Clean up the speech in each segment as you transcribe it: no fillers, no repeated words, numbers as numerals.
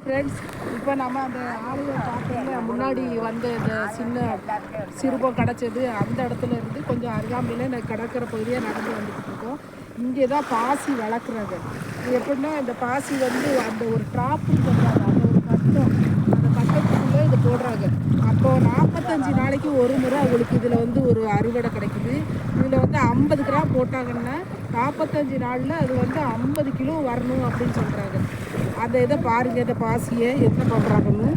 Friends, இப்போ நம்ம அந்த ஆலயம் பார்த்தோம்ல, முன்னாடி வந்து இந்த சின்ன சிறுபம் கிடச்சது அந்த இடத்துல இருந்து கொஞ்சம் அருகாமையில் இந்த கடற்கரை பகுதியாக நடந்து வந்துட்டு இருக்கோம். இங்கே தான் பாசி வளர்க்குறாங்க. எப்படின்னா இந்த பாசி வந்து அந்த ஒரு ட்ராப்புன்னு சொல்கிறாங்க, அந்த ஒரு கட்டம், அந்த கட்டத்துக்குள்ளே இதை போடுறாங்க. அப்போது 45 நாளைக்கு ஒரு முறை அவங்களுக்கு இதில் வந்து ஒரு அறுவடை கிடைக்குது. இதில் வந்து 50 கிராம் போட்டாங்கன்னா 45 நாளில் அது வந்து 50 கிலோ வரணும் அப்படின்னு சொல்கிறாங்க. அந்த இதை பாருங்கள், இந்த பாசியை என்ன பண்ணுறாங்கன்னு.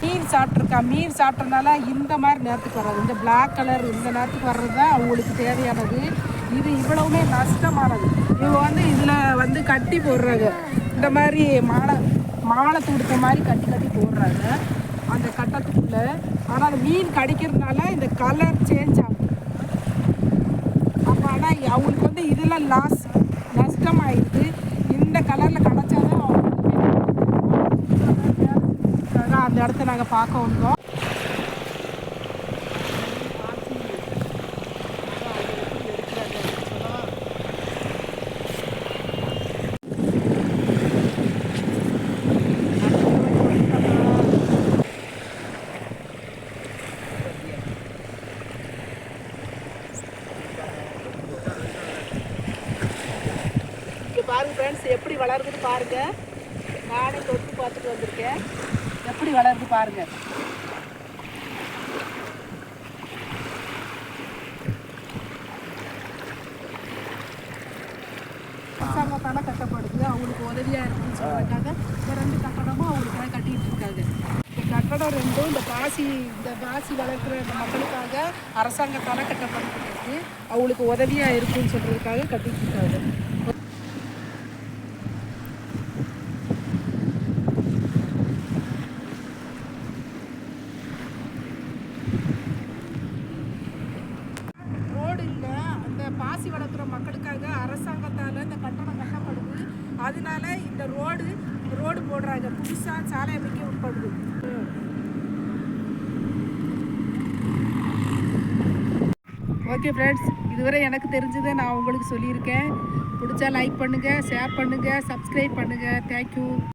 மீன் சாப்பிட்ருக்கா, மீன் சாப்பிட்றதுனால இந்த மாதிரி நேரத்துக்கு வர்றது, இந்த பிளாக் கலர் இந்த நேரத்துக்கு வர்றது தான் அவங்களுக்கு தேவையானது. இது இவ்வளவுமே நஷ்டமானது. இவங்க வந்து இதில் வந்து கட்டி போடுறாங்க, இந்த மாதிரி மாலை துடுத்த மாதிரி கட்டி கட்டி போடுறாங்க அந்த கட்டத்துக்குள்ளே. ஆனால் அந்த மீன் கடிக்கிறதுனால இந்த கலர் சேஞ்ச் ஆகும். அப்போ ஆனால் அவங்களுக்கு வந்து இதெல்லாம் நஷ்டமாயிடுது. இந்த கலரில் கிடச்சாதான் அந்த இடத்த நாங்கள் பார்க்க வந்தோம். பாருங்க ஃப்ரெண்ட்ஸ், எப்படி வளருதுன்னு பாருங்க. நானே தொட்டு பார்த்துட்டு வந்திருக்கேன், எப்படி வளருது பாருங்க. அரசாங்கத்தால கட்டப்படுது, அவங்களுக்கு உதவியாக இருக்குன்னு சொல்றதுக்காக இந்த 2 கட்டடமும் அவங்களுக்காக கட்டிட்டு இருக்காங்க. இந்த கட்டடம் ரெண்டும் இந்த பாசி வளர்க்குற இந்த மக்களுக்காக அரசாங்கத்தால் கட்டப்படுறது, அவங்களுக்கு உதவியாக இருக்குன்னு சொல்றதுக்காக கட்டிட்டு இருக்காங்க. பாசி வளர்க்குற மக்களுக்காக அரசாங்கத்தால் இந்த கட்டணம் கட்டப்படுது. அதனால இந்த ரோடு போடுறாங்க, புதுசாக சாலை அமைக்க உட்படுது. ஓகே ஃப்ரெண்ட்ஸ், இதுவரை எனக்கு தெரிஞ்சதை நான் உங்களுக்கு சொல்லியிருக்கேன். பிடிச்சா லைக் பண்ணுங்கள், ஷேர் பண்ணுங்கள், சப்ஸ்கிரைப் பண்ணுங்கள். தேங்க்யூ.